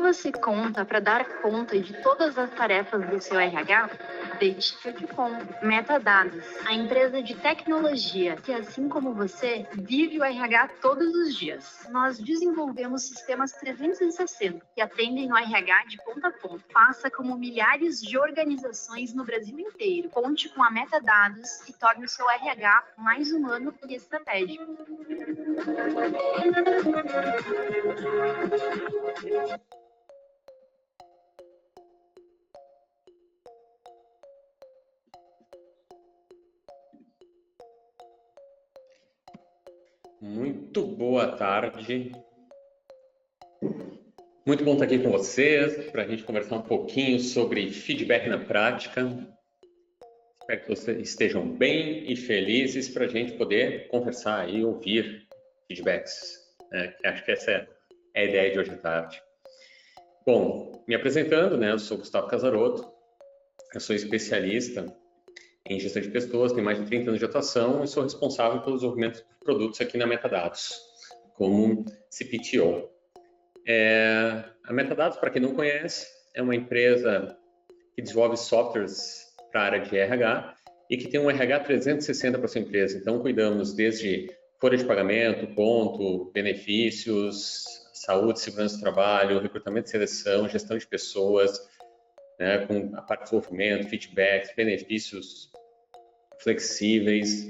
você conta para dar conta de todas as tarefas do seu RH? Deixe que eu te conto. Metadados, a empresa de tecnologia que, assim como você, vive o RH todos os dias. Nós desenvolvemos sistemas 360 que atendem o RH de ponta a ponta. Faça como milhares de organizações no Brasil inteiro. Conte com a Metadados e torne o seu RH mais humano e estratégico. Muito boa tarde. Muito bom estar aqui com vocês para a gente conversar um pouquinho sobre feedback na prática. Espero que vocês estejam bem e felizes para a gente poder conversar e ouvir feedbacks. Acho que essa é a ideia de hoje à tarde. Bom, me apresentando, eu sou Gustavo Casarotto, eu sou especialista em gestão de pessoas, tenho mais de 30 anos de atuação e sou responsável pelo desenvolvimento de produtos aqui na Metadados, como CPTO. A Metadados, para quem não conhece, é uma empresa que desenvolve softwares para a área de RH e que tem um RH 360 para sua empresa. Então, cuidamos desde folha de pagamento, ponto, benefícios, saúde, segurança do trabalho, recrutamento e seleção, gestão de pessoas, com a parte de desenvolvimento, feedbacks, benefícios flexíveis,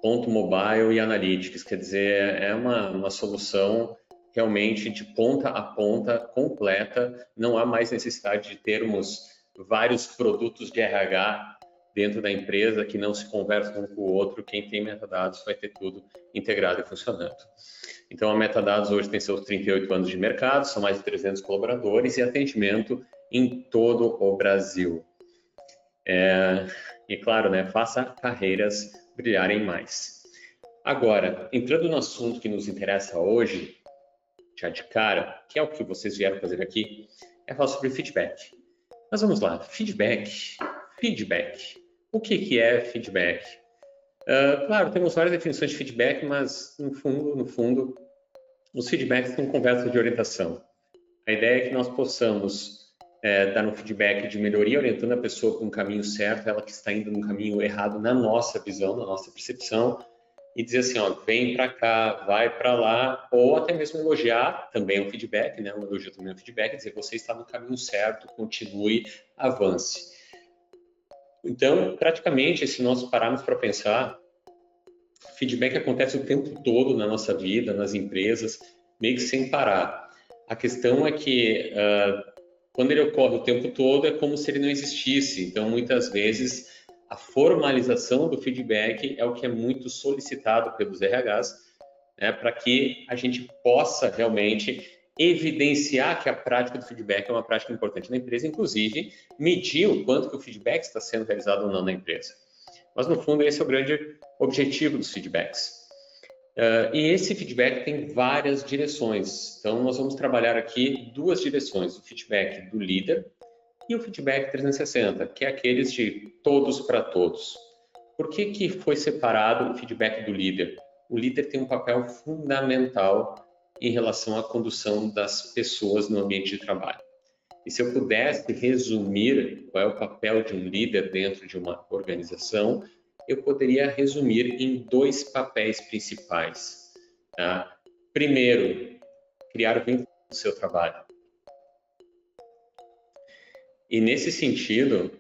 ponto mobile e analytics. Quer dizer, é uma solução realmente de ponta a ponta, completa. Não há mais necessidade de termos vários produtos de RH dentro da empresa que não se conversam um com o outro. Quem tem metadados vai ter tudo integrado e funcionando. Então, a Metadados hoje tem seus 38 anos de mercado, são mais de 300 colaboradores e atendimento em todo o Brasil. E claro, faça carreiras brilharem mais. Agora, entrando no assunto que nos interessa hoje, já de cara, que é o que vocês vieram fazer aqui, é falar sobre feedback. Mas vamos lá, feedback. O que é feedback? Claro, temos várias definições de feedback, mas no fundo, os feedbacks são conversas de orientação. A ideia é que nós possamos dar um feedback de melhoria, orientando a pessoa para um caminho certo, ela que está indo no caminho errado na nossa visão, na nossa percepção, e dizer assim, vem para cá, vai para lá, ou até mesmo elogiar, também é um feedback, um elogio também é um feedback, dizer você está no caminho certo, continue, avance. Então, praticamente, se nós pararmos para pensar, feedback acontece o tempo todo na nossa vida, nas empresas, meio que sem parar. A questão é que quando ele ocorre o tempo todo, é como se ele não existisse. Então, muitas vezes, a formalização do feedback é o que é muito solicitado pelos RHs, para que a gente possa realmente evidenciar que a prática do feedback é uma prática importante na empresa, inclusive medir o quanto que o feedback está sendo realizado ou não na empresa. Mas, no fundo, esse é o grande objetivo dos feedbacks. E esse feedback tem várias direções. Então, nós vamos trabalhar aqui duas direções, o feedback do líder e o feedback 360, que é aqueles de todos para todos. Por que foi separado o feedback do líder? O líder tem um papel fundamental em relação à condução das pessoas no ambiente de trabalho. E se eu pudesse resumir qual é o papel de um líder dentro de uma organização, eu poderia resumir em dois papéis principais. Primeiro, criar vínculo no seu trabalho. E nesse sentido,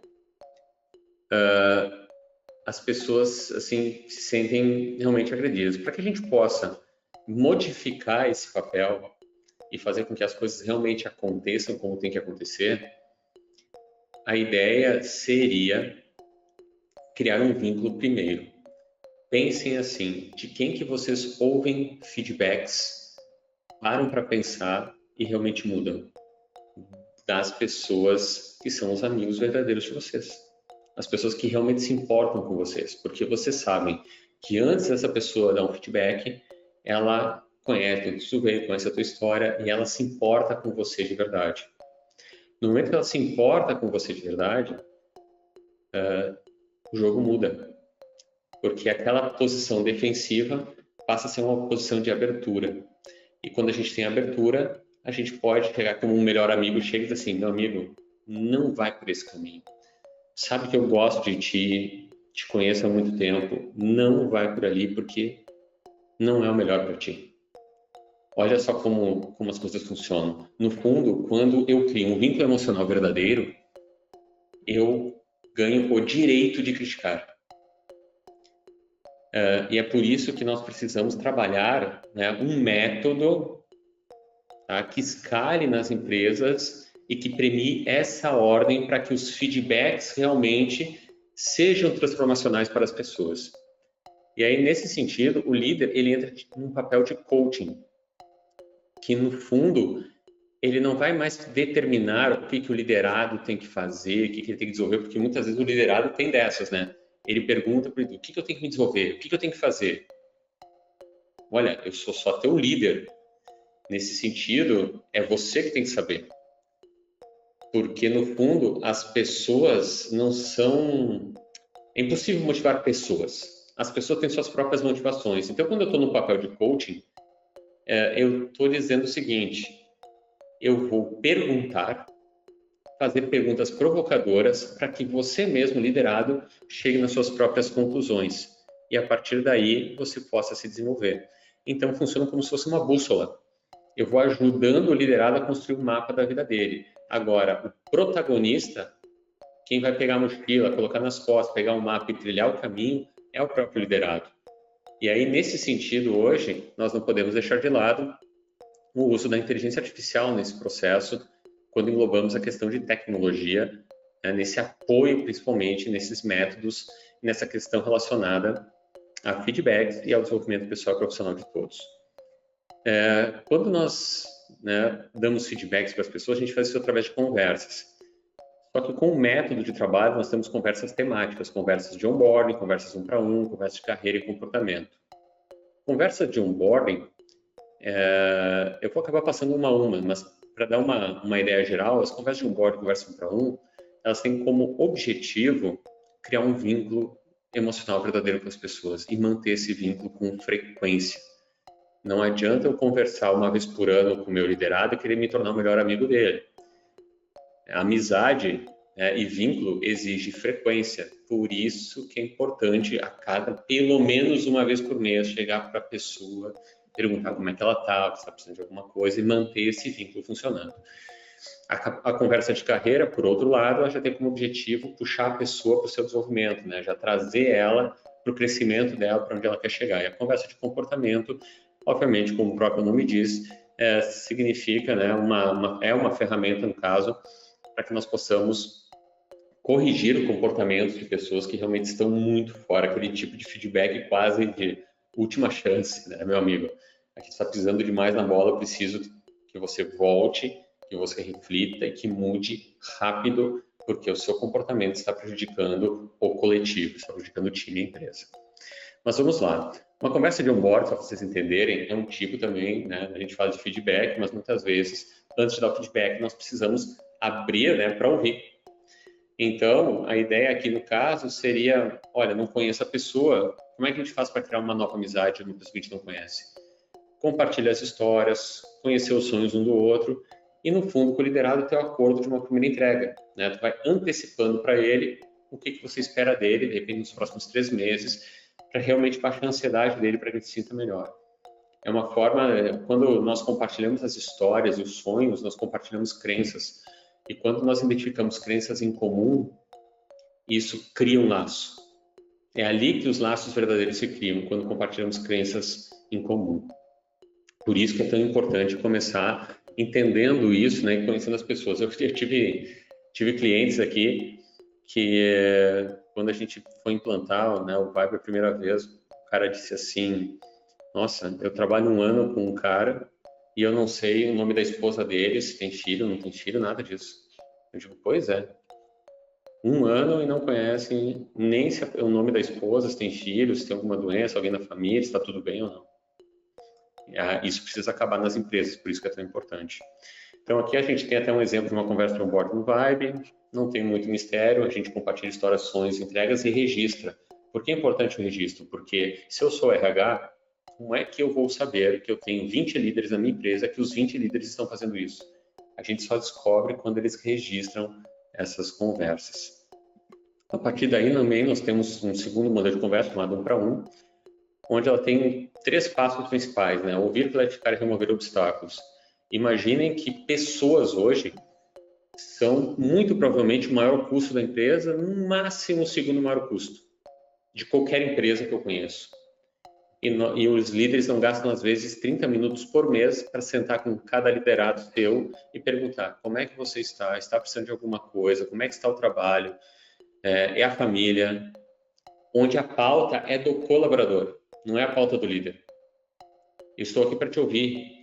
as pessoas se sentem realmente agredidas. Para que a gente possa modificar esse papel e fazer com que as coisas realmente aconteçam como tem que acontecer, a ideia seria criar um vínculo primeiro. Pensem assim, de quem que vocês ouvem feedbacks, param para pensar e realmente mudam? Das pessoas que são os amigos verdadeiros de vocês. As pessoas que realmente se importam com vocês, porque vocês sabem que antes dessa pessoa dar um feedback, ela conhece o seu veio, conhece a tua história e ela se importa com você de verdade. No momento que ela se importa com você de verdade, o jogo muda, porque aquela posição defensiva passa a ser uma posição de abertura. E quando a gente tem abertura, a gente pode chegar como um melhor amigo, chega e diz assim, meu amigo, não vai por esse caminho. Sabe que eu gosto de ti, te conheço há muito tempo, não vai por ali porque não é o melhor para ti. Olha só como as coisas funcionam. No fundo, quando eu crio um vínculo emocional verdadeiro, eu ganho o direito de criticar. E é por isso que nós precisamos trabalhar, né, um método, tá, que escale nas empresas e que premie essa ordem para que os feedbacks realmente sejam transformacionais para as pessoas. E aí, nesse sentido, o líder ele entra num papel de coaching, que no fundo ele não vai mais determinar o que o liderado tem que fazer, o que ele tem que desenvolver, porque muitas vezes o liderado tem dessas, né? Ele pergunta para ele, o que eu tenho que me desenvolver, o que eu tenho que fazer? Olha, eu sou só teu líder. Nesse sentido, é você que tem que saber. Porque, no fundo, as pessoas não são... É impossível motivar pessoas. As pessoas têm suas próprias motivações. Então, quando eu estou no papel de coaching, eu estou dizendo o seguinte, eu vou perguntar, fazer perguntas provocadoras para que você mesmo, liderado, chegue nas suas próprias conclusões. E, a partir daí, você possa se desenvolver. Então, funciona como se fosse uma bússola. Eu vou ajudando o liderado a construir o mapa da vida dele. Agora, o protagonista, quem vai pegar a mochila, colocar nas costas, pegar o mapa e trilhar o caminho, é o próprio liderado. E aí, nesse sentido, hoje, nós não podemos deixar de lado o uso da inteligência artificial nesse processo, quando englobamos a questão de tecnologia, né, nesse apoio, principalmente, nesses métodos, nessa questão relacionada a feedbacks e ao desenvolvimento pessoal e profissional de todos. Quando nós, né, damos feedbacks para as pessoas, a gente faz isso através de conversas. Só que com o método de trabalho, nós temos conversas temáticas, conversas de onboarding, conversas 1-para-1, conversas de carreira e comportamento. Conversa de onboarding, eu vou acabar passando uma a uma, mas para dar uma ideia geral, as conversas de onboarding, conversa 1-para-1, elas têm como objetivo criar um vínculo emocional verdadeiro com as pessoas e manter esse vínculo com frequência. Não adianta eu conversar uma vez por ano com o meu liderado e querer me tornar o melhor amigo dele. A amizade, e vínculo exige frequência. Por isso que é importante pelo menos uma vez por mês, chegar para a pessoa, perguntar como é que ela está, se está precisando de alguma coisa e manter esse vínculo funcionando. A conversa de carreira, por outro lado, ela já tem como objetivo puxar a pessoa para o seu desenvolvimento, né? Já trazer ela para o crescimento dela, para onde ela quer chegar. E a conversa de comportamento, obviamente, como o próprio nome diz, significa, né, é uma ferramenta, no caso, para que nós possamos corrigir o comportamento de pessoas que realmente estão muito fora, aquele tipo de feedback quase de última chance, né, meu amigo? Aqui está pisando demais na bola, eu preciso que você volte, que você reflita e que mude rápido, porque o seu comportamento está prejudicando o coletivo, está prejudicando o time e a empresa. Mas vamos lá. Uma conversa de onboard, para vocês entenderem, é um tipo também, né? A gente fala de feedback, mas muitas vezes, antes de dar o feedback, nós precisamos abrir, né, para ouvir. Então, a ideia aqui no caso seria, olha, não conheço a pessoa, como é que a gente faz para criar uma nova amizade com uma pessoa que a gente não conhece? Compartilhar as histórias, conhecer os sonhos um do outro e, no fundo, com o liderado ter o acordo de uma primeira entrega, né? Tu vai antecipando para ele o que você espera dele, de repente, nos próximos 3 meses, para realmente baixar a ansiedade dele para que ele se sinta melhor. É uma forma, quando nós compartilhamos as histórias e os sonhos, nós compartilhamos crenças. E quando nós identificamos crenças em comum, isso cria um laço. É ali que os laços verdadeiros se criam, quando compartilhamos crenças em comum. Por isso que é tão importante começar entendendo isso, né, e conhecendo as pessoas. Eu tive clientes aqui que, quando a gente foi implantar, né, o Vibe a primeira vez, o cara disse assim, nossa, eu trabalho 1 ano com um cara e eu não sei o nome da esposa dele, se tem filho, não tem filho, nada disso. Eu digo, pois é. 1 ano e não conhece nem se o nome da esposa, se tem filho, se tem alguma doença, alguém na família, se está tudo bem ou não. Isso precisa acabar nas empresas, por isso que é tão importante. Então, aqui a gente tem até um exemplo de uma conversa de onboarding no Vibe, não tem muito mistério, a gente compartilha histórias, sonhos, entregas e registra. Por que é importante o registro? Porque se eu sou RH, Como é que eu vou saber que eu tenho 20 líderes na minha empresa, que os 20 líderes estão fazendo isso? A gente só descobre quando eles registram essas conversas. A partir daí, também, nós temos um segundo modelo de conversa, chamado 1 para 1, onde ela tem 3 passos principais, né? Ouvir, clarificar e remover obstáculos. Imaginem que pessoas hoje são muito provavelmente o maior custo da empresa, no máximo o segundo maior custo de qualquer empresa que eu conheço. E os líderes não gastam, às vezes, 30 minutos por mês para sentar com cada liderado teu e perguntar como é que você está? Está precisando de alguma coisa? Como é que está o trabalho? É a família? Onde a pauta é do colaborador, não é a pauta do líder. Eu estou aqui para te ouvir.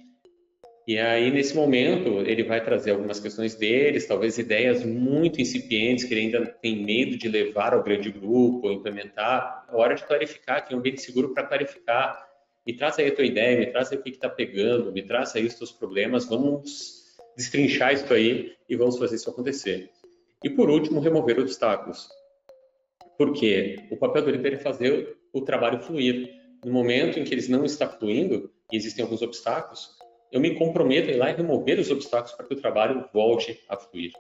E aí, nesse momento, ele vai trazer algumas questões deles, talvez ideias muito incipientes, que ele ainda tem medo de levar ao grande grupo, ou implementar. É hora de clarificar, aqui é um ambiente seguro para clarificar. Me traz aí a tua ideia, me traz aí o que está pegando, me traz aí os teus problemas, vamos destrinchar isso aí e vamos fazer isso acontecer. E, por último, remover obstáculos. Porque o papel do líder é fazer o trabalho fluir. No momento em que eles não está fluindo, e existem alguns obstáculos, eu me comprometo a ir lá e remover os obstáculos para que o trabalho volte a fluir.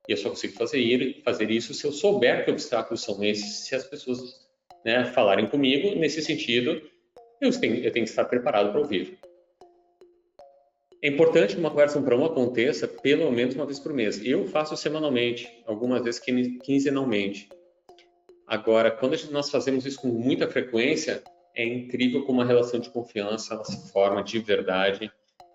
E eu só consigo fazer isso se eu souber que obstáculos são esses, se as pessoas, né, falarem comigo nesse sentido, eu tenho que estar preparado para ouvir. É importante que uma conversa 1 para 1 aconteça pelo menos uma vez por mês. Eu faço semanalmente, algumas vezes quinzenalmente. Agora, quando nós fazemos isso com muita frequência, é incrível como a relação de confiança ela se forma de verdade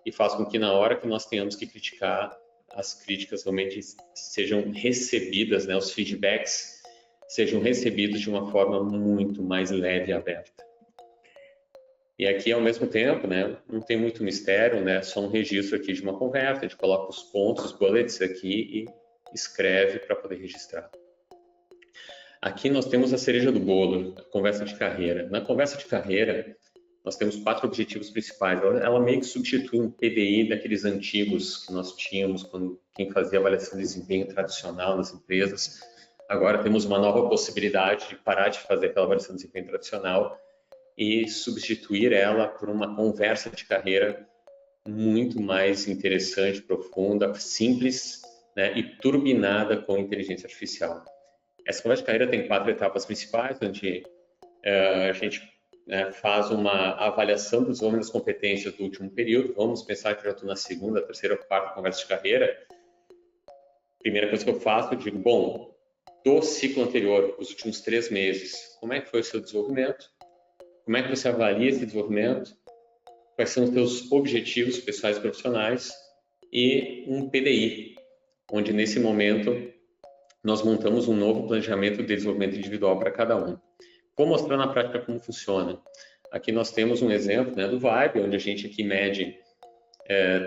e faz com que na hora que nós tenhamos que criticar, as críticas realmente sejam recebidas, né, os feedbacks sejam recebidos de uma forma muito mais leve e aberta. E aqui, ao mesmo tempo, né, não tem muito mistério, né, só um registro aqui de uma conversa, a gente coloca os pontos, os bullets aqui e escreve para poder registrar. Aqui nós temos a cereja do bolo, a conversa de carreira. Na conversa de carreira, nós temos 4 objetivos principais. Ela meio que substitui um PDI daqueles antigos que nós tínhamos quando quem fazia avaliação de desempenho tradicional nas empresas. Agora temos uma nova possibilidade de parar de fazer aquela avaliação de desempenho tradicional e substituir ela por uma conversa de carreira muito mais interessante, profunda, simples, né, e turbinada com inteligência artificial. Essa conversa de carreira tem 4 etapas principais, onde a gente faz uma avaliação do desenvolvimento das competências do último período. Vamos pensar que eu já estou na segunda, terceira ou quarta conversa de carreira. Primeira coisa que eu faço, eu digo, bom, do ciclo anterior, os últimos 3 meses, como é que foi o seu desenvolvimento? Como é que você avalia esse desenvolvimento? Quais são os seus objetivos pessoais e profissionais? E um PDI, onde nesse momento nós montamos um novo planejamento de desenvolvimento individual para cada um. Vou mostrar na prática como funciona. Aqui nós temos um exemplo, né, do Vibe, onde a gente aqui mede,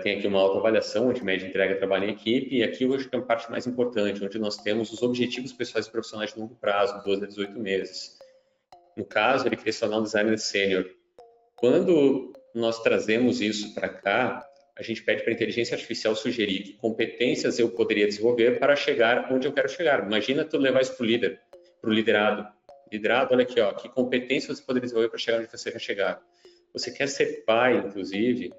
tem aqui uma autoavaliação, onde mede entrega, trabalho em equipe, e aqui eu acho que é a parte mais importante, onde nós temos os objetivos pessoais e profissionais de longo prazo, 12 a 18 meses. No caso, ele queria se tornar um designer sênior. Quando nós trazemos isso para cá, a gente pede para a inteligência artificial sugerir que competências eu poderia desenvolver para chegar onde eu quero chegar. Imagina tu levar isso para o liderado. Liderado, olha aqui, ó, que competências você poderia desenvolver para chegar onde você quer chegar. Você quer ser pai, inclusive,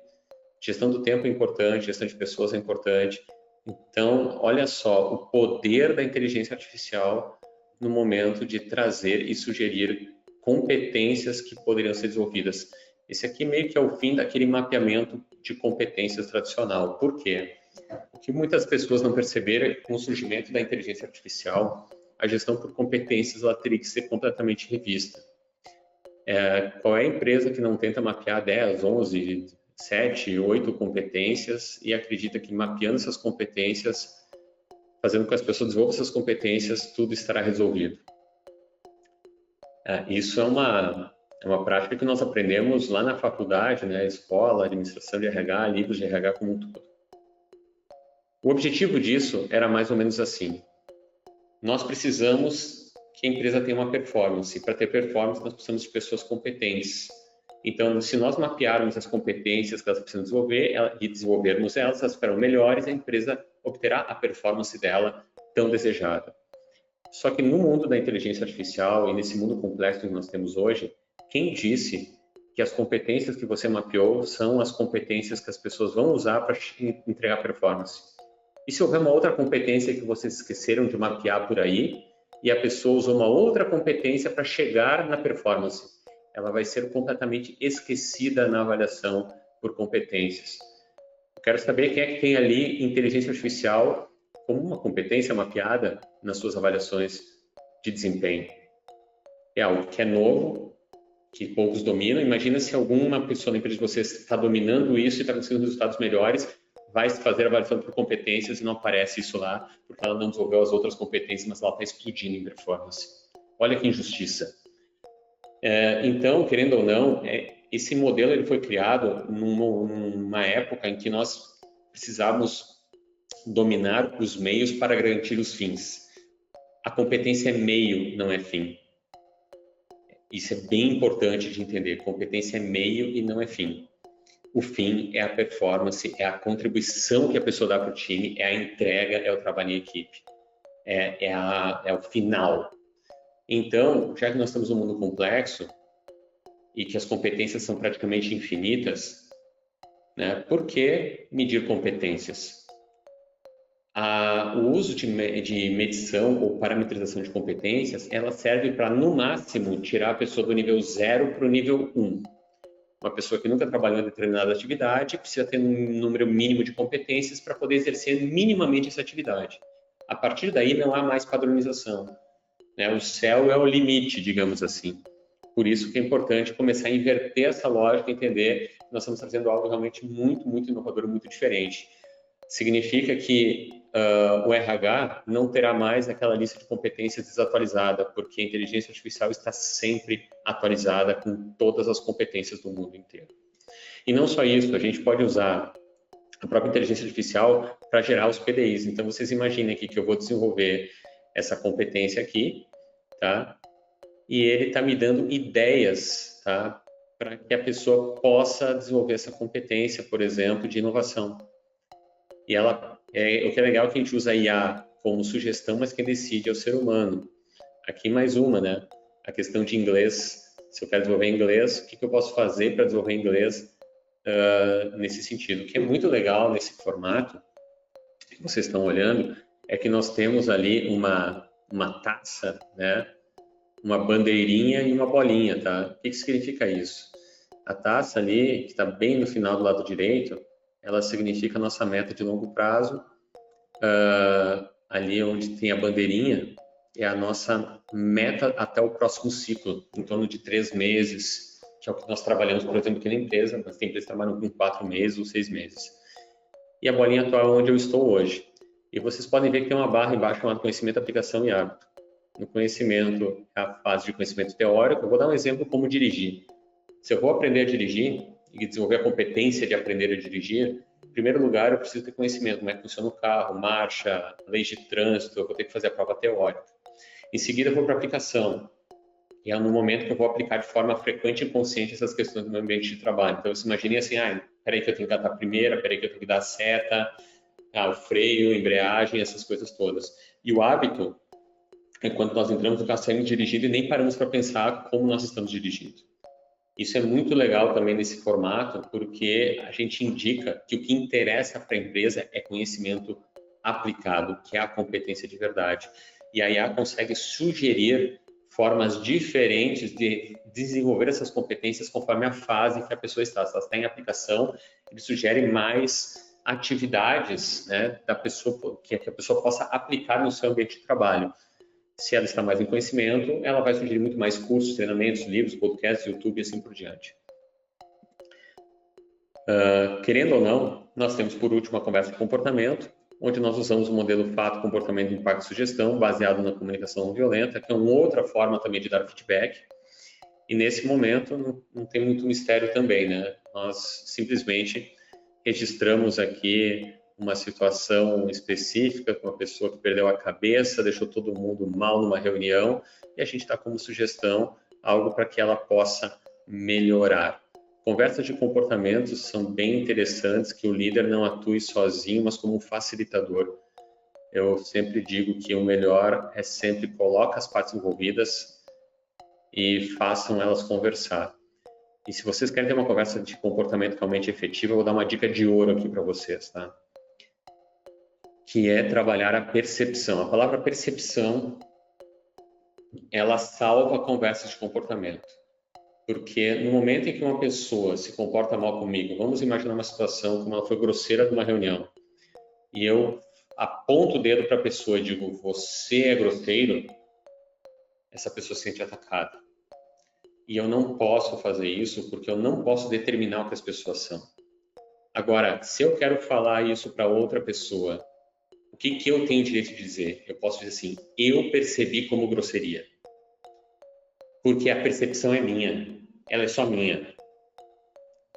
gestão do tempo é importante, gestão de pessoas é importante. Então, olha só, o poder da inteligência artificial no momento de trazer e sugerir competências que poderiam ser desenvolvidas. Esse aqui meio que é o fim daquele mapeamento de competências tradicional. Por quê? O que muitas pessoas não perceberam é que com o surgimento da inteligência artificial, a gestão por competências ela teria que ser completamente revista. Qual é a empresa que não tenta mapear 10, 11, 7, 8 competências e acredita que mapeando essas competências, fazendo com que as pessoas desenvolvam essas competências, tudo estará resolvido? Isso é uma prática que nós aprendemos lá na faculdade, né, escola, administração de RH, livros de RH como um todo. O objetivo disso era mais ou menos assim. Nós precisamos que a empresa tenha uma performance. Para ter performance, nós precisamos de pessoas competentes. Então, se nós mapearmos as competências que elas precisam desenvolver e desenvolvermos elas ficarão melhores, a empresa obterá a performance dela tão desejada. Só que no mundo da inteligência artificial e nesse mundo complexo que nós temos hoje, quem disse que as competências que você mapeou são as competências que as pessoas vão usar para entregar performance. E se houver uma outra competência que vocês esqueceram de mapear por aí, e a pessoa usou uma outra competência para chegar na performance, ela vai ser completamente esquecida na avaliação por competências. Eu quero saber quem é que tem ali inteligência artificial como uma competência mapeada nas suas avaliações de desempenho. É algo que é novo, que poucos dominam. Imagina se alguma pessoa na empresa de vocês está dominando isso e está conseguindo resultados melhores, vai fazer a avaliação por competências e não aparece isso lá, porque ela não desenvolveu as outras competências, mas ela está explodindo em performance. Olha que injustiça. Então, querendo ou não, esse modelo ele foi criado numa época em que nós precisávamos dominar os meios para garantir os fins. A competência é meio, não é fim. Isso é bem importante de entender. Competência é meio e não é fim. O fim é a performance, é a contribuição que a pessoa dá para o time, é a entrega, é o trabalho em equipe, é o final. Então, já que nós estamos num mundo complexo e que as competências são praticamente infinitas, né, por que medir competências? O uso de medição ou parametrização de competências, ela serve para, no máximo, tirar a pessoa do nível 0 para o nível 1. Uma pessoa que nunca trabalhou em determinada atividade precisa ter um número mínimo de competências para poder exercer minimamente essa atividade. A partir daí, não há mais padronização, né? O céu é o limite, digamos assim. Por isso que é importante começar a inverter essa lógica e entender que nós estamos trazendo algo realmente muito, muito inovador, muito diferente. Significa que o RH não terá mais aquela lista de competências desatualizada, porque a inteligência artificial está sempre atualizada com todas as competências do mundo inteiro. E não só isso, a gente pode usar a própria inteligência artificial para gerar os PDIs. Então, vocês imaginem aqui que eu vou desenvolver essa competência aqui, tá? E ele está me dando ideias, tá? Para que a pessoa possa desenvolver essa competência, por exemplo, de inovação. E o que é legal é que a gente usa a IA como sugestão, mas quem decide é o ser humano. Aqui mais uma, né? A questão de inglês. Se eu quero desenvolver inglês, o que eu posso fazer para desenvolver inglês nesse sentido? O que é muito legal nesse formato que vocês estão olhando é que nós temos ali uma taça, né? Uma bandeirinha e uma bolinha, tá? O que significa isso? A taça ali, que está bem no final do lado direito, ela significa a nossa meta de longo prazo. Ali onde tem a bandeirinha é a nossa meta até o próximo ciclo, em torno de 3 meses, que é o que nós trabalhamos, por exemplo, aqui na empresa, mas tem empresas que trabalham com 4 meses ou 6 meses. E a bolinha atual é onde eu estou hoje. E vocês podem ver que tem uma barra embaixo chamada conhecimento, aplicação e hábito. No conhecimento, é a fase de conhecimento teórico. Eu vou dar um exemplo como dirigir. Se eu vou aprender a dirigir e desenvolver a competência de aprender a dirigir, em primeiro lugar, eu preciso ter conhecimento, como é que funciona o carro, marcha, leis de trânsito, eu vou ter que fazer a prova teórica. Em seguida, eu vou para a aplicação. E é no momento que eu vou aplicar de forma frequente e consciente essas questões do meu ambiente de trabalho. Então, você imagine assim, peraí que eu tenho que dar a primeira, peraí que eu tenho que dar a seta, o freio, embreagem, essas coisas todas. E o hábito é quando nós entramos no carro saindo dirigindo e nem paramos para pensar como nós estamos dirigindo. Isso é muito legal também nesse formato, porque a gente indica que o que interessa para a empresa é conhecimento aplicado, que é a competência de verdade. E a IA consegue sugerir formas diferentes de desenvolver essas competências conforme a fase que a pessoa está. Se ela está em aplicação, ele sugere mais atividades, né, da pessoa, que a pessoa possa aplicar no seu ambiente de trabalho. Se ela está mais em conhecimento, ela vai sugerir muito mais cursos, treinamentos, livros, podcasts, YouTube e assim por diante. Querendo ou não, nós temos por último a conversa de comportamento, onde nós usamos o modelo fato, comportamento, impacto e sugestão, baseado na comunicação não violenta, que é uma outra forma também de dar feedback. E nesse momento não tem muito mistério também, né? Nós simplesmente registramos aqui uma situação específica com uma pessoa que perdeu a cabeça, deixou todo mundo mal numa reunião, e a gente está como sugestão algo para que ela possa melhorar. Conversas de comportamentos são bem interessantes, que o líder não atue sozinho, mas como um facilitador. Eu sempre digo que o melhor é sempre colocar as partes envolvidas e façam elas conversar. E se vocês querem ter uma conversa de comportamento realmente efetiva, eu vou dar uma dica de ouro aqui para vocês, tá? Que é trabalhar a percepção. A palavra percepção, ela salva conversas de comportamento. Porque no momento em que uma pessoa se comporta mal comigo, vamos imaginar uma situação como ela foi grosseira numa reunião, e eu aponto o dedo para a pessoa e digo, você é grosseiro, essa pessoa se sente atacada. E eu não posso fazer isso porque eu não posso determinar o que as pessoas são. Agora, se eu quero falar isso para outra pessoa, o que eu tenho direito de dizer? Eu posso dizer assim, eu percebi como grosseria. Porque a percepção é minha, ela é só minha,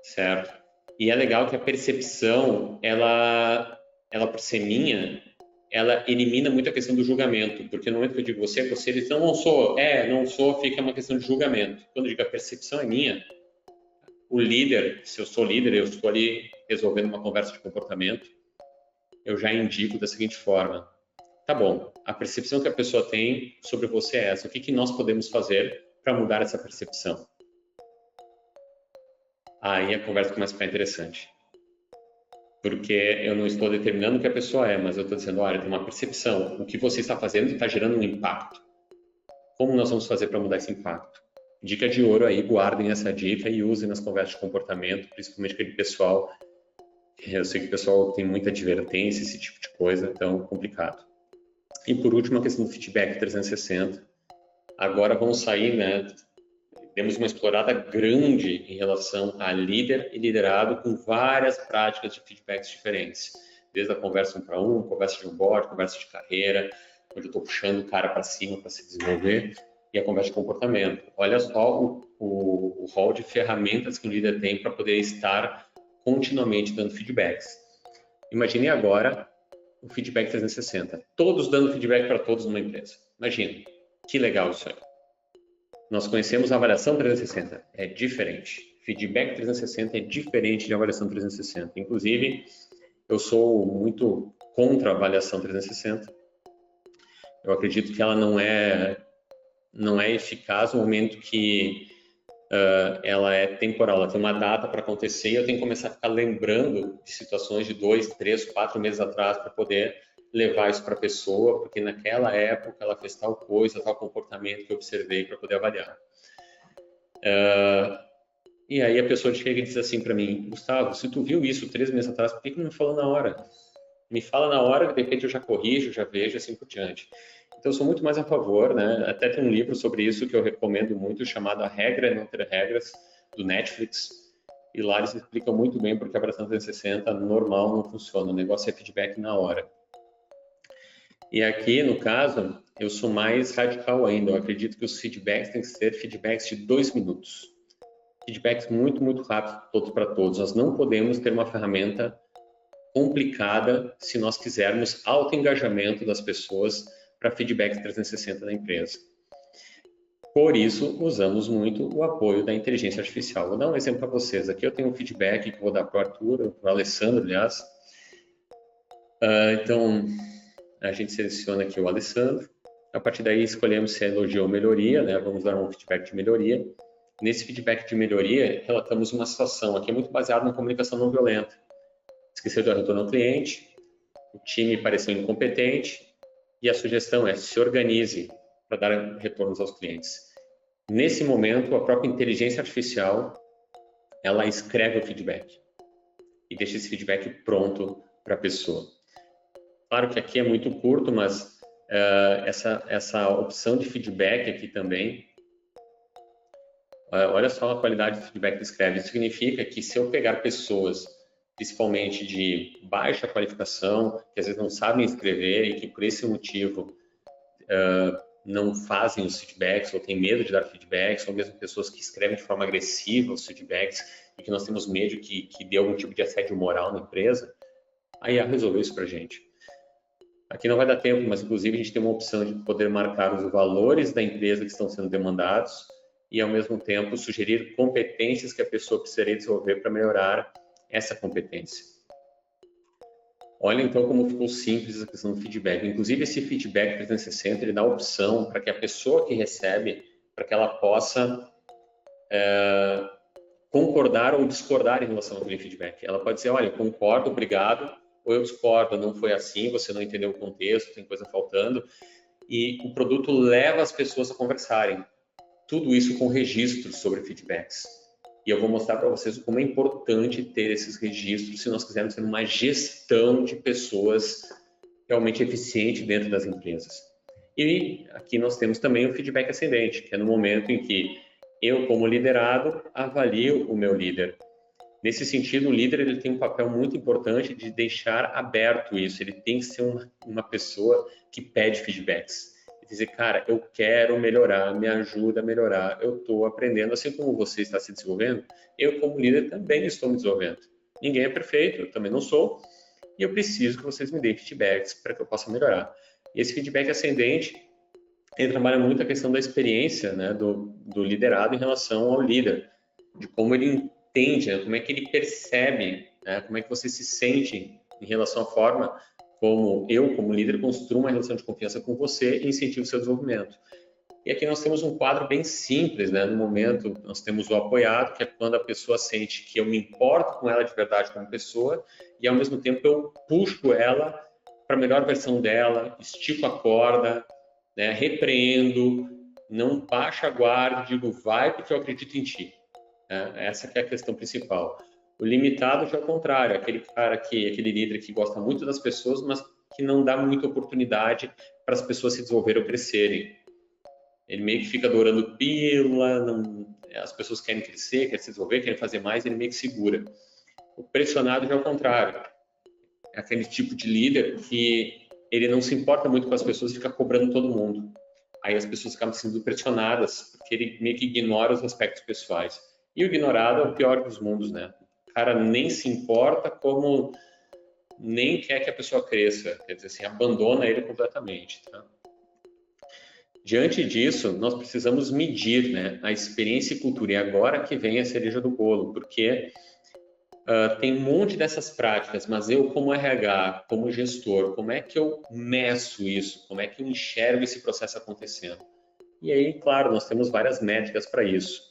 certo? E é legal que a percepção, ela por ser minha, ela elimina muito a questão do julgamento, porque no momento que eu digo você é grosseiro, eles não sou, não sou, fica uma questão de julgamento. Quando eu digo a percepção é minha, o líder, se eu sou líder, eu estou ali resolvendo uma conversa de comportamento, eu já indico da seguinte forma, tá bom, a percepção que a pessoa tem sobre você é essa, o que nós podemos fazer para mudar essa percepção? Aí a conversa começa a ficar interessante. Porque eu não estou determinando o que a pessoa é, mas eu estou dizendo, olha, tem uma percepção. O que você está fazendo está gerando um impacto. Como nós vamos fazer para mudar esse impacto? Dica de ouro aí, guardem essa dica e usem nas conversas de comportamento, principalmente aquele pessoal. Eu sei que o pessoal tem muita advertência, esse tipo de coisa, então complicado. E por último, a questão do feedback 360. Agora vamos sair, né? Demos uma explorada grande em relação a líder e liderado com várias práticas de feedbacks diferentes. Desde a conversa 1 para 1, conversa de onboard, conversa de carreira, onde eu estou puxando o cara para cima para se desenvolver, e a conversa de comportamento. Olha só o rol de ferramentas que o líder tem para poder estar continuamente dando feedbacks. Imagine agora o feedback 360. Todos dando feedback para todos numa empresa. Imagina, que legal isso aí. Nós conhecemos a avaliação 360, é diferente. Feedback 360 é diferente de avaliação 360. Inclusive, eu sou muito contra a avaliação 360. Eu acredito que ela não é eficaz no momento que ela é temporal. Ela tem uma data para acontecer e eu tenho que começar a ficar lembrando de situações de 2, 3, 4 meses atrás para poder levar isso para a pessoa, porque naquela época ela fez tal coisa, tal comportamento que eu observei para poder avaliar. E aí a pessoa chega e diz assim para mim, Gustavo, se tu viu isso 3 meses atrás, por que não me falou na hora? Me fala na hora, que de repente eu já corrijo, já vejo, assim por diante. Então eu sou muito mais a favor, né? Até tem um livro sobre isso que eu recomendo muito, chamado A Regra é Não Ter Regras, do Netflix. E lá eles explicam muito bem porque a avaliação 360 normal não funciona, o negócio é feedback na hora. E aqui, no caso, eu sou mais radical ainda. Eu acredito que os feedbacks têm que ser feedbacks de 2 minutos. Feedbacks muito, muito rápidos, todos para todos. Nós não podemos ter uma ferramenta complicada se nós quisermos alto engajamento das pessoas para feedback 360 da empresa. Por isso, usamos muito o apoio da inteligência artificial. Vou dar um exemplo para vocês. Aqui eu tenho um feedback que eu vou dar para o Arthur, para o Alessandro, aliás. Então, a gente seleciona aqui o Alessandro. A partir daí, escolhemos se é elogio ou melhoria, né? Vamos dar um feedback de melhoria. Nesse feedback de melhoria, relatamos uma situação. Aqui é muito baseado na comunicação não violenta. Esqueceu de dar retorno ao cliente, o time pareceu incompetente e a sugestão é se organize para dar retornos aos clientes. Nesse momento, a própria inteligência artificial, ela escreve o feedback e deixa esse feedback pronto para a pessoa. Claro que aqui é muito curto, mas essa opção de feedback aqui também, olha só a qualidade do feedback que escreve. Isso significa que se eu pegar pessoas, principalmente de baixa qualificação, que às vezes não sabem escrever e que por esse motivo não fazem os feedbacks ou têm medo de dar feedbacks, ou mesmo pessoas que escrevem de forma agressiva os feedbacks e que nós temos medo que dê algum tipo de assédio moral na empresa, a IA resolveu isso para a gente. Aqui não vai dar tempo, mas inclusive a gente tem uma opção de poder marcar os valores da empresa que estão sendo demandados e, ao mesmo tempo, sugerir competências que a pessoa precisaria desenvolver para melhorar essa competência. Olha então como ficou simples a questão do feedback. Inclusive esse feedback 360 ele dá a opção para que a pessoa que recebe, para que ela possa concordar ou discordar em relação àquele feedback. Ela pode dizer, olha, eu concordo, obrigado, ou eu discordo, não foi assim, você não entendeu o contexto, tem coisa faltando. E o produto leva as pessoas a conversarem. Tudo isso com registros sobre feedbacks. E eu vou mostrar para vocês como é importante ter esses registros se nós quisermos ter uma gestão de pessoas realmente eficiente dentro das empresas. E aqui nós temos também o feedback ascendente, que é no momento em que eu, como liderado, avalio o meu líder. Nesse sentido, o líder ele tem um papel muito importante de deixar aberto isso. Ele tem que ser uma pessoa que pede feedbacks. Dizer, cara, eu quero melhorar, me ajuda a melhorar, eu estou aprendendo, assim como você está se desenvolvendo, eu como líder também estou me desenvolvendo. Ninguém é perfeito, eu também não sou, e eu preciso que vocês me deem feedbacks para que eu possa melhorar. E esse feedback ascendente, ele trabalha muito a questão da experiência, né, do liderado em relação ao líder, de como ele entende, né, como é que ele percebe, né, como é que você se sente em relação à forma como eu, como líder, construo uma relação de confiança com você e incentivo o seu desenvolvimento. E aqui nós temos um quadro bem simples, né? No momento, nós temos o apoiado, que é quando a pessoa sente que eu me importo com ela de verdade como pessoa e, ao mesmo tempo, eu puxo ela para a melhor versão dela, estico a corda, né? Repreendo, não baixa a guarda, digo, vai porque eu acredito em ti. Essa que é a questão principal. O limitado já é o contrário, aquele líder que gosta muito das pessoas, mas que não dá muita oportunidade para as pessoas se desenvolverem ou crescerem. Ele meio que fica adorando pílula, as pessoas querem crescer, querem se desenvolver, querem fazer mais, ele meio que segura. O pressionado já é o contrário. É aquele tipo de líder que ele não se importa muito com as pessoas e fica cobrando todo mundo. Aí as pessoas acabam sendo pressionadas, porque ele meio que ignora os aspectos pessoais. E o ignorado é o pior dos mundos, né? O cara nem se importa, como nem quer que a pessoa cresça, quer dizer assim, abandona ele completamente, tá? Diante disso, nós precisamos medir, né, a experiência e cultura, e agora que vem a cereja do bolo, porque tem um monte dessas práticas, mas eu como RH, como gestor, como é que eu meço isso? Como é que eu enxergo esse processo acontecendo? E aí, claro, nós temos várias métricas para isso.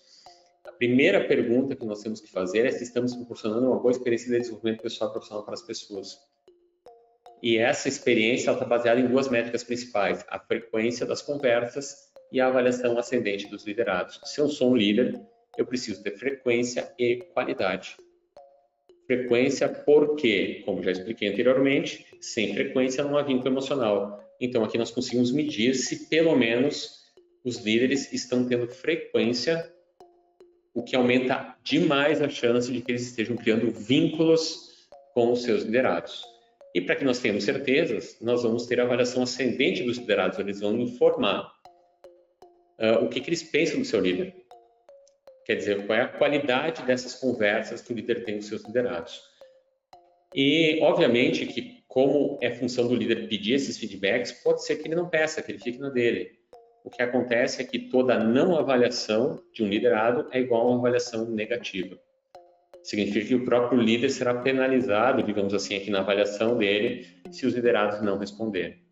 A primeira pergunta que nós temos que fazer é se estamos proporcionando uma boa experiência de desenvolvimento pessoal e profissional para as pessoas. E essa experiência está baseada em duas métricas principais, a frequência das conversas e a avaliação ascendente dos liderados. Se eu sou um líder, eu preciso ter frequência e qualidade. Frequência porque, como já expliquei anteriormente, sem frequência não há vínculo emocional. Então aqui nós conseguimos medir se pelo menos os líderes estão tendo frequência, o que aumenta demais a chance de que eles estejam criando vínculos com os seus liderados. E para que nós tenhamos certezas, nós vamos ter a avaliação ascendente dos liderados, eles vão informar o que eles pensam do seu líder. Quer dizer, qual é a qualidade dessas conversas que o líder tem com os seus liderados. E, obviamente, que como é função do líder pedir esses feedbacks, pode ser que ele não peça, que ele fique na dele. O que acontece é que toda não avaliação de um liderado é igual a uma avaliação negativa. Significa que o próprio líder será penalizado, digamos assim, aqui na avaliação dele, se os liderados não responderem.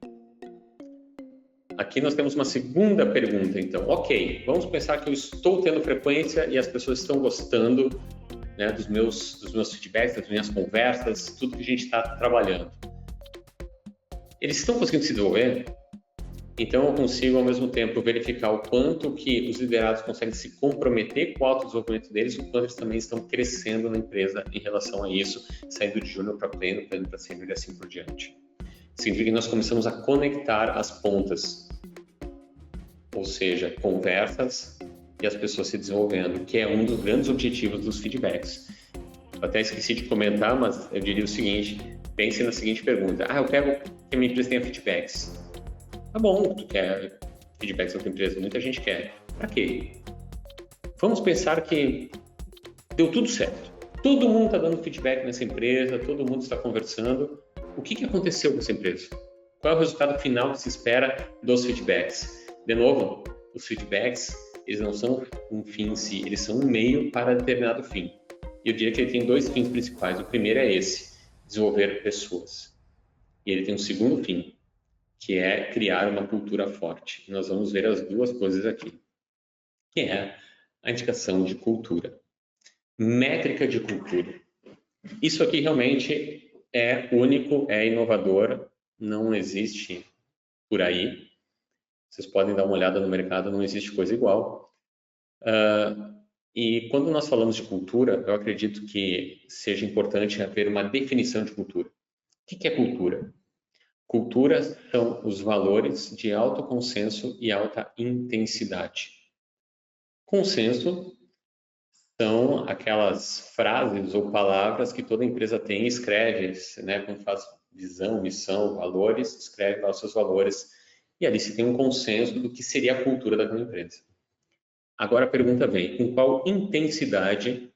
Aqui nós temos uma segunda pergunta, então. Ok, vamos pensar que eu estou tendo frequência e as pessoas estão gostando, né, dos meus feedbacks, das minhas conversas, tudo que a gente está trabalhando. Eles estão conseguindo se desenvolver? Então, eu consigo, ao mesmo tempo, verificar o quanto que os liderados conseguem se comprometer com o autodesenvolvimento deles e o quanto eles também estão crescendo na empresa em relação a isso, saindo de júnior para pleno, pleno para sênior e assim por diante. Significa que nós começamos a conectar as pontas, ou seja, conversas e as pessoas se desenvolvendo, que é um dos grandes objetivos dos feedbacks. Eu até esqueci de comentar, mas eu diria o seguinte, pense na seguinte pergunta. Eu quero que a minha empresa tenha feedbacks. Tá bom, tu quer feedbacks da tua empresa, muita gente quer. Para quê? Vamos pensar que deu tudo certo. Todo mundo está dando feedback nessa empresa, todo mundo está conversando. O que aconteceu com essa empresa? Qual é o resultado final que se espera dos feedbacks? De novo, os feedbacks, eles não são um fim em si, eles são um meio para determinado fim. E eu diria que ele tem dois fins principais. O primeiro é esse, desenvolver pessoas. E ele tem um segundo fim, que é criar uma cultura forte. E nós vamos ver as duas coisas aqui, que é a indicação de cultura. Métrica de cultura. Isso aqui realmente é único, é inovador, não existe por aí. Vocês podem dar uma olhada no mercado, não existe coisa igual. E quando nós falamos de cultura, eu acredito que seja importante haver uma definição de cultura. O que é cultura? Cultura são os valores de alto consenso e alta intensidade. Consenso são aquelas frases ou palavras que toda empresa tem e escreve, né? Quando faz visão, missão, valores, escreve lá os seus valores. E ali se tem um consenso do que seria a cultura daquela empresa. Agora a pergunta vem, com qual intensidade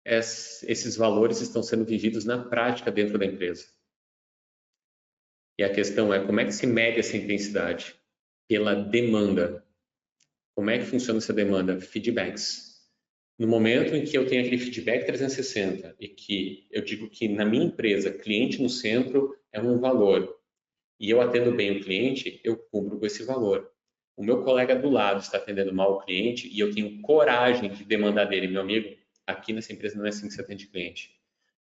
esses valores estão sendo vividos na prática dentro da empresa? E a questão é, como é que se mede essa intensidade? Pela demanda. Como é que funciona essa demanda? Feedbacks. No momento em que eu tenho aquele feedback 360 e que eu digo que na minha empresa, cliente no centro é um valor e eu atendo bem o cliente, eu cubro com esse valor. O meu colega do lado está atendendo mal o cliente e eu tenho coragem de demandar dele, meu amigo, aqui nessa empresa não é assim que se atende cliente.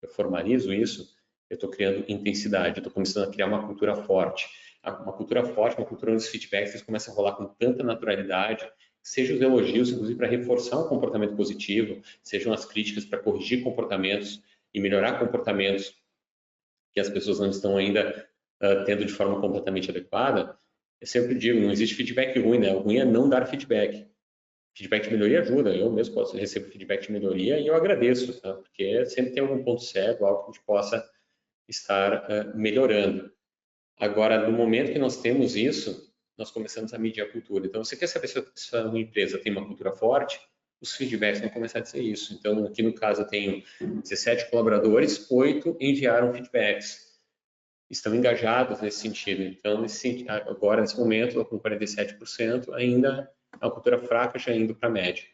Eu formalizo isso, eu estou criando intensidade, eu estou começando a criar uma cultura forte. Uma cultura forte, uma cultura onde os feedbacks começam a rolar com tanta naturalidade, sejam os elogios, inclusive para reforçar um comportamento positivo, sejam as críticas para corrigir comportamentos e melhorar comportamentos que as pessoas não estão ainda tendo de forma completamente adequada. Eu sempre digo, não existe feedback ruim, né? O ruim é não dar feedback. Feedback de melhoria ajuda, eu mesmo posso receber feedback de melhoria e eu agradeço, tá? Porque sempre tem algum ponto cego, algo que a gente possa estar melhorando. Agora, no momento que nós temos isso, nós começamos a medir a cultura. Então, você quer saber se uma empresa tem uma cultura forte? Os feedbacks vão começar a ser isso. Então, aqui no caso, eu tenho 17 colaboradores, 8 enviaram feedbacks. Estão engajados nesse sentido. Então, agora, nesse momento, com 47%, ainda é uma cultura fraca, já indo para a média.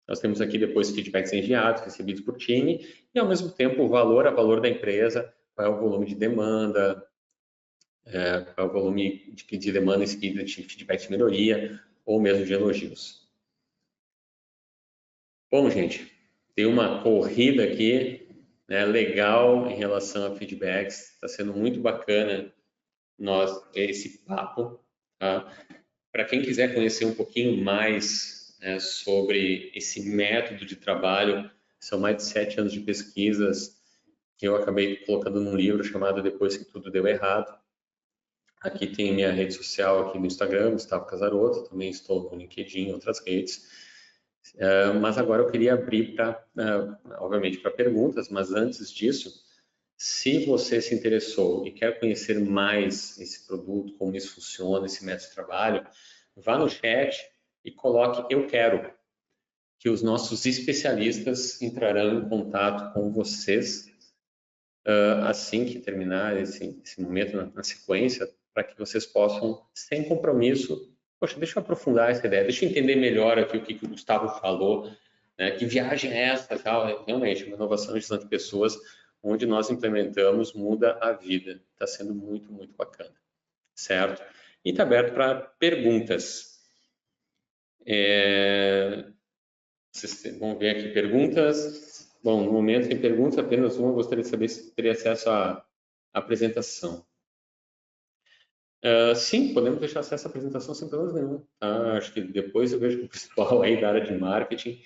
Nós temos aqui depois feedbacks enviados, recebidos por time, e ao mesmo tempo o valor da empresa, qual é o volume de demanda, qual é o volume de demanda em seguida de feedback de melhoria, ou mesmo de elogios. Bom, gente, tem uma corrida aqui, né, legal em relação a feedbacks, está sendo muito bacana esse papo. Tá? Para quem quiser conhecer um pouquinho mais sobre esse método de trabalho, são mais de 7 anos de pesquisas que eu acabei colocando num livro chamado Depois que Tudo Deu Errado. Aqui tem minha rede social aqui no Instagram, Gustavo Casaroto, também estou no LinkedIn, outras redes. Mas agora eu queria abrir obviamente, para perguntas, mas antes disso, se você se interessou e quer conhecer mais esse produto, como isso funciona, esse método de trabalho, vá no chat e coloque "eu quero", que os nossos especialistas entrarão em contato com vocês assim que terminar esse momento na sequência, para que vocês possam, sem compromisso, poxa, deixa eu aprofundar essa ideia, deixa eu entender melhor aqui o que o Gustavo falou, né? Que viagem é essa? Tal? Realmente, uma inovação de gestão de pessoas, onde nós implementamos, muda a vida. Está sendo muito, muito bacana, certo? E está aberto para perguntas. Vocês vão ver aqui perguntas. Bom, no momento tem perguntas, apenas uma. Eu gostaria de saber se teria acesso à apresentação. Sim, podemos deixar acesso à apresentação sem problema nenhum. Tá? Acho que depois eu vejo com o pessoal aí da área de marketing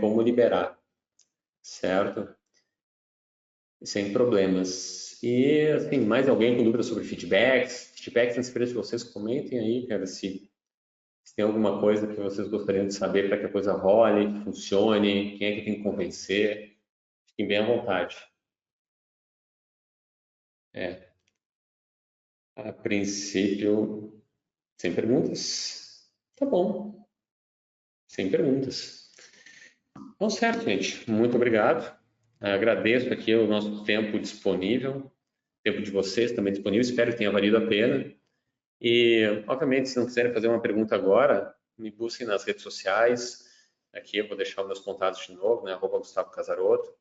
como liberar, certo? Sem problemas. E, assim, mais alguém com dúvidas sobre feedbacks? Feedbacks nas experiências de vocês, comentem aí, cara, se tem alguma coisa que vocês gostariam de saber para que a coisa role, funcione, quem é que tem que convencer. Fiquem bem à vontade. A princípio, sem perguntas? Tá bom. Sem perguntas. Então, certo, gente. Muito obrigado. Agradeço aqui o nosso tempo disponível, tempo de vocês também disponível. Espero que tenha valido a pena. E, obviamente, se não quiserem fazer uma pergunta agora, me busquem nas redes sociais. Aqui eu vou deixar os meus contatos de novo, né? @Gustavo Casaroto.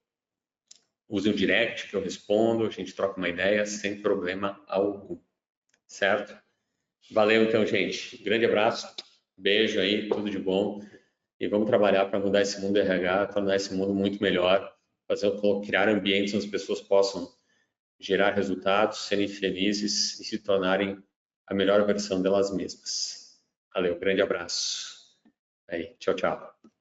Use o direct que eu respondo, a gente troca uma ideia sem problema algum. Certo? Valeu então, gente. Grande abraço. Beijo aí, tudo de bom. e vamos trabalhar para mudar esse mundo do RH, tornar esse mundo muito melhor, criar ambientes onde as pessoas possam gerar resultados, serem felizes e se tornarem a melhor versão delas mesmas. Valeu, grande abraço. Aí, tchau, tchau.